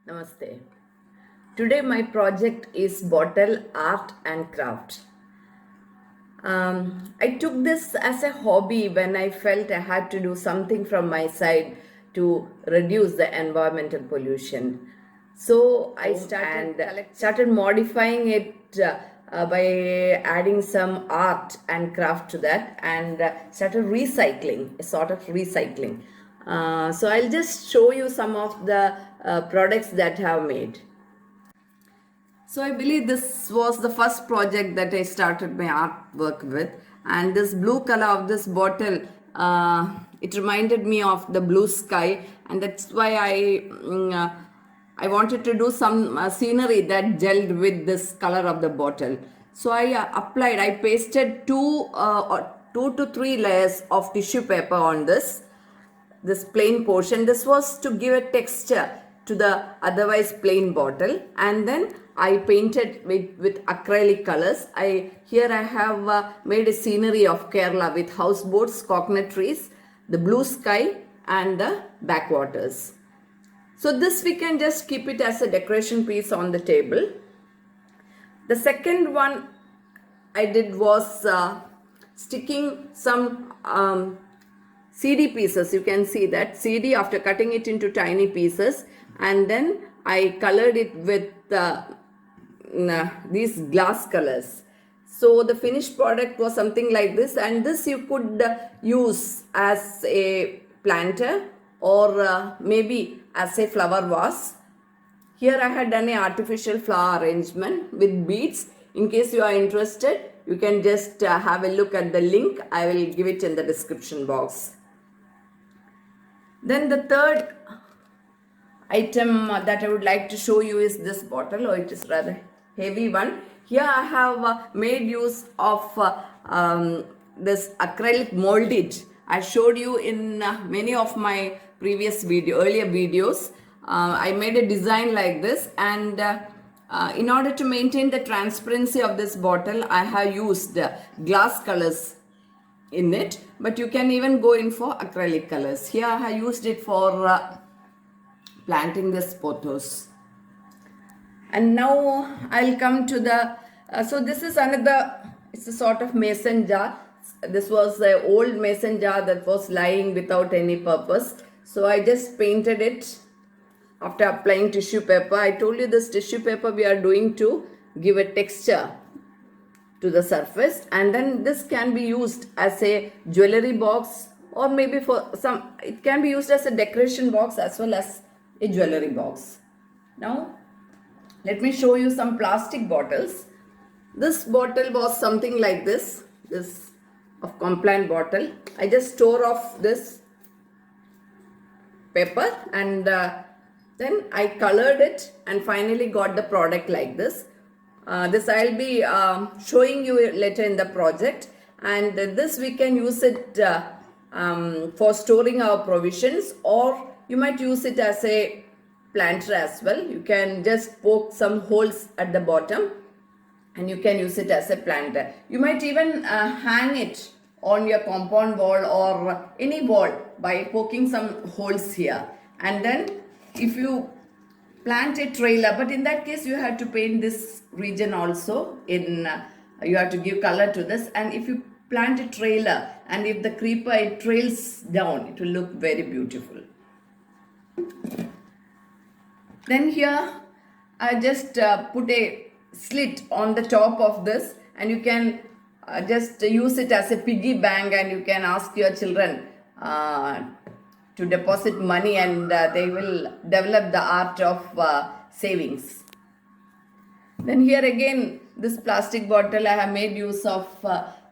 Namaste. Today my project is bottle art and craft. I took this as a hobby when I felt I had to do something from my side to reduce the environmental pollution. So I started modifying it by adding some art and craft to that and started recycling, a sort of recycling. So I'll just show you some of the products that I have made. So I believe this was the first project that I started my artwork with, and this blue color of this bottle, it reminded me of the blue sky, and that's why I wanted to do some scenery that gelled with this color of the bottle. So I pasted two to three layers of tissue paper on this plain portion. This was to give a texture to the otherwise plain bottle, and then I painted with acrylic colors. Here I have made a scenery of Kerala with houseboats, coconut trees, the blue sky and the backwaters. So this we can just keep it as a decoration piece on the table. The second one I did was sticking some CD pieces. You can see that CD after cutting it into tiny pieces, and then I colored it with these glass colors. So the finished product was something like this, and this you could use as a planter or maybe as a flower vase. Here I had done an artificial flower arrangement with beads. In case you are interested, you can just have a look at the link. I will give it in the description box. Then the third item that I would like to show you is this bottle. It is rather heavy one. Here I have made use of this acrylic molded. I showed you in many of my earlier videos. I made a design like this, and in order to maintain the transparency of this bottle, I have used glass colors in it, but you can even go in for acrylic colors. Here I have used it for planting this pothos. And now I'll come to the so this is it's a sort of mason jar. This was the old mason jar that was lying without any purpose, so I just painted it after applying tissue paper. I told you this tissue paper we are doing to give a texture to the surface, and then this can be used as a jewelry box, or maybe for some it can be used as a decoration box as well as a jewelry box. Now let me show you some plastic bottles. This bottle was something like this of compliant bottle. I just tore off this paper, and then I colored it and finally got the product like this. This I'll be showing you later in the project, and this we can use it for storing our provisions, or you might use it as a planter as well. You can just poke some holes at the bottom and you can use it as a planter. You might even hang it on your compound wall or any wall by poking some holes here, and then if you plant a trailer, but in that case you have to paint this region also in you have to give color to this, and if you plant a trailer and if the creeper it trails down, it will look very beautiful. Then here I just put a slit on the top of this, and you can just use it as a piggy bank, and you can ask your children to deposit money, and they will develop the art of savings. Then here again, this plastic bottle I have made use of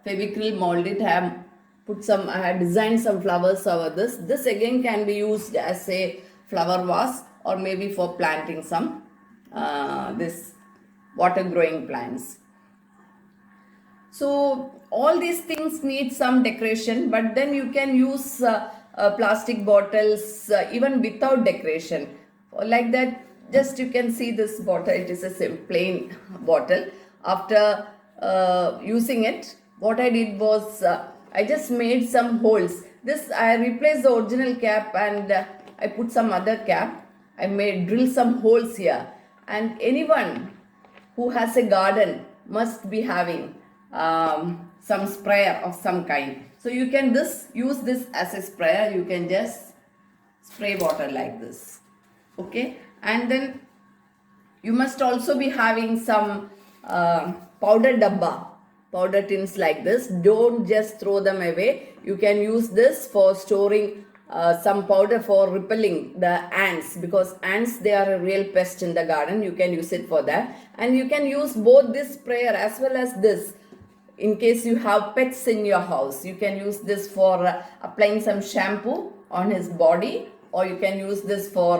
Fevicryl molded. I have designed some flowers over this. This again can be used as a flower vase, or maybe for planting some this water growing plants. So all these things need some decoration, but then you can use plastic bottles even without decoration. Like that, just you can see this bottle, it is a plain bottle. After using it, what I did was I just made some holes. This I replaced the original cap, and I put some other cap, I may drill some holes here. And anyone who has a garden must be having some sprayer of some kind. So you can use this as a sprayer. You can just spray water like this. Okay, and then you must also be having some powder dabba, powder tins like this. Don't just throw them away. You can use this for storing some powder for repelling the ants, because ants, they are a real pest in the garden. You can use it for that, and you can use both this sprayer as well as this. In case you have pets in your house, you can use this for applying some shampoo on his body, or you can use this for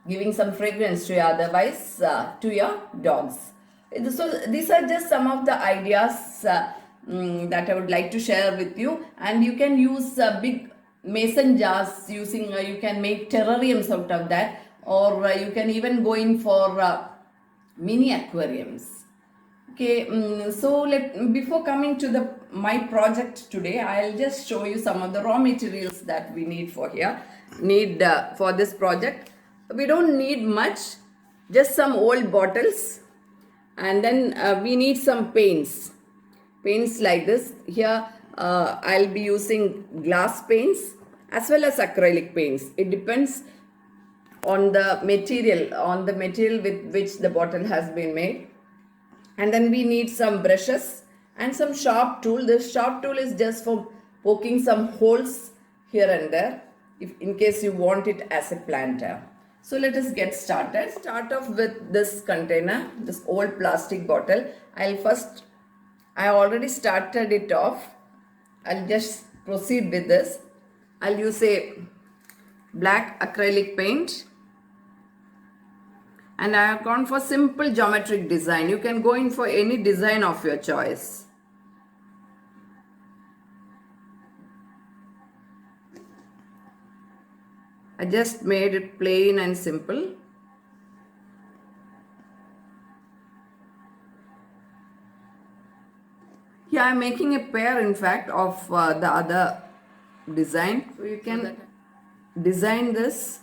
giving some fragrance to your otherwise to your dogs. So these are just some of the ideas that I would like to share with you. And you can use big mason jars, using you can make terrariums out of that, or you can even go in for mini aquariums. Okay, so before coming to my project today, I'll just show you some of the raw materials that we need for for this project. We don't need much, just some old bottles, and then we need some paints like this. Here I'll be using glass paints as well as acrylic paints. It depends on the material with which the bottle has been made. And then we need some brushes and some sharp tool. This sharp tool is just for poking some holes here and there, in case you want it as a planter. So let us get started. Start off with this container, this old plastic bottle. I already started it off. I'll just proceed with this. I'll use a black acrylic paint. And I have gone for simple geometric design. You can go in for any design of your choice. I just made it plain and simple. Here I am making a pair, in fact, of the other design. So you can design this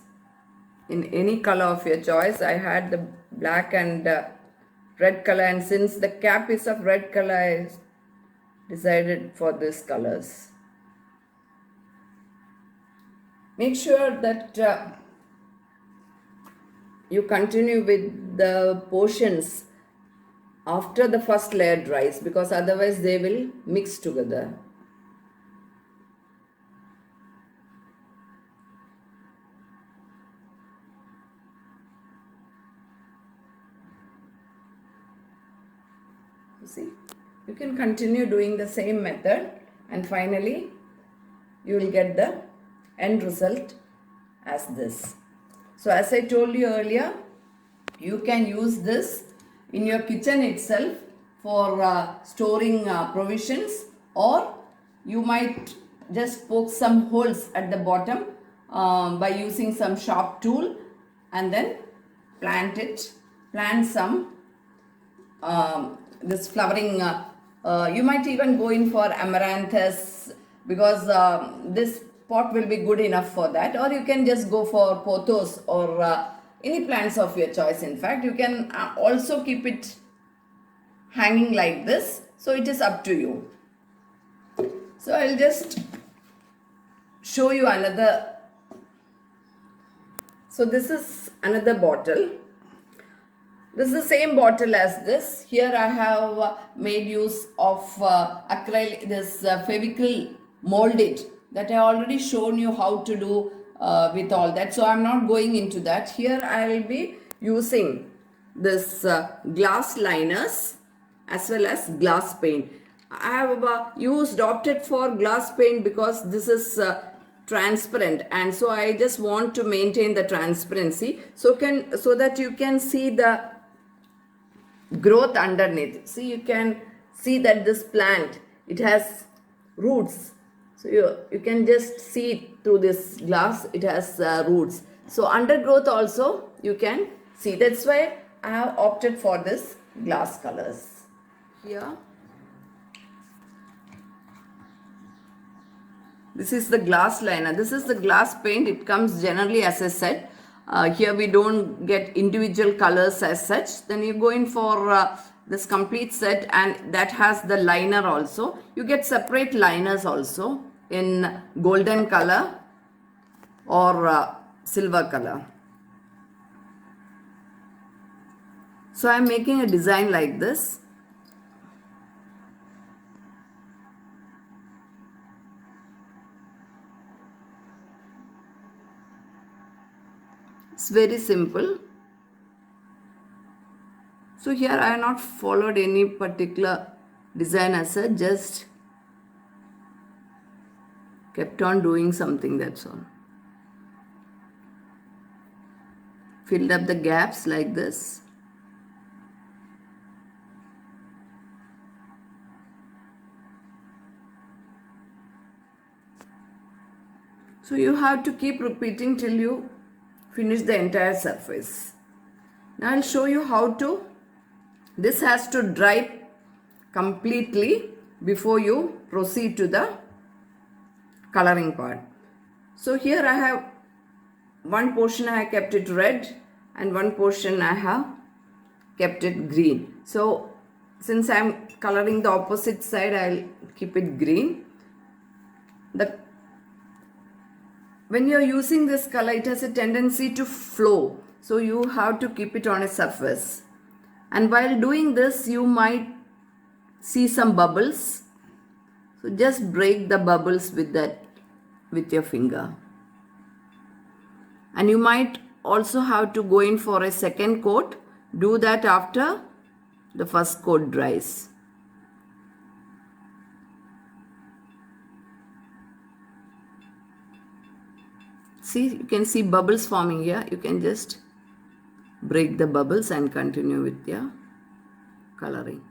in any color of your choice. I had the black and red color, and since the cap is of red color, I decided for these colors. Make sure that you continue with the portions after the first layer dries, because otherwise they will mix together. See, you can continue doing the same method, and finally you will get the end result as this. So as I told you earlier, you can use this in your kitchen itself for storing provisions, or you might just poke some holes at the bottom by using some sharp tool, and then plant some this flowering. You might even go in for amaranthus, because this pot will be good enough for that, or you can just go for pothos or any plants of your choice. In fact, you can also keep it hanging like this, so it is up to you. So I'll just show you another. So this is another bottle. This is the same bottle as this. Here I have made use of acrylic, this Fevicryl molded, that I already shown you how to do with all that. So I'm not going into that. Here I will be using this glass liners as well as glass paint. I have opted for glass paint because this is transparent, and so I just want to maintain the transparency so that you can see the growth underneath. See, you can see that this plant, it has roots. So you can just see through this glass, it has roots. So undergrowth also you can see. That's why I have opted for this glass colors. Here, this is the glass liner. This is the glass paint. It comes generally as a set. here we don't get individual colors as such, then you go in for this complete set, and that has the liner also. You get separate liners also in golden color or silver color. So I am making a design like this. It's very simple. So here I have not followed any particular design as such, just kept on doing something, that's all. Filled up the gaps like this. So you have to keep repeating till you finish the entire surface. Now I'll show you how to, this has to dry completely before you proceed to the coloring part. So here I have one portion I have kept it red and one portion I have kept it green. So since I am coloring the opposite side, I'll keep it green. When you are using this color, it has a tendency to flow. So you have to keep it on a surface. And while doing this, you might see some bubbles. So just break the bubbles with your finger. And you might also have to go in for a second coat. Do that after the first coat dries. See, you can see bubbles forming here. You can just break the bubbles and continue with your coloring.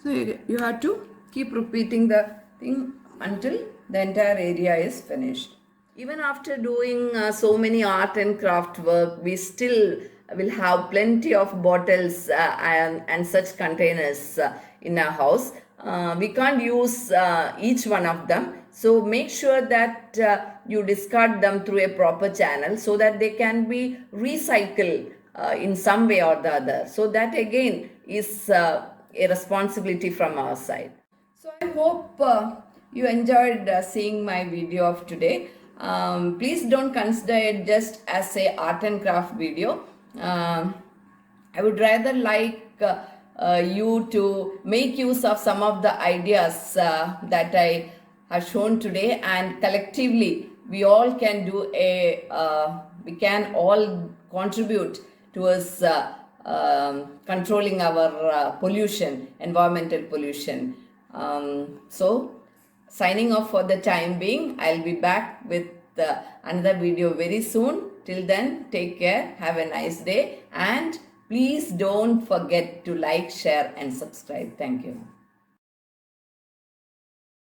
So you have to keep repeating the thing until the entire area is finished. Even after doing so many art and craft work, we still will have plenty of bottles and such containers in our house. We can't use each one of them. So make sure that you discard them through a proper channel so that they can be recycled in some way or the other. So that again is a responsibility from our side. So I hope you enjoyed seeing my video of today. Please don't consider it just as a art and craft video. I would rather like you to make use of some of the ideas that I have shown today, and collectively we all can do we can all contribute towards controlling our pollution, environmental pollution. So signing off for the time being. I'll be back with another video very soon. Till then, take care, have a nice day, and please don't forget to like, share and subscribe. Thank you.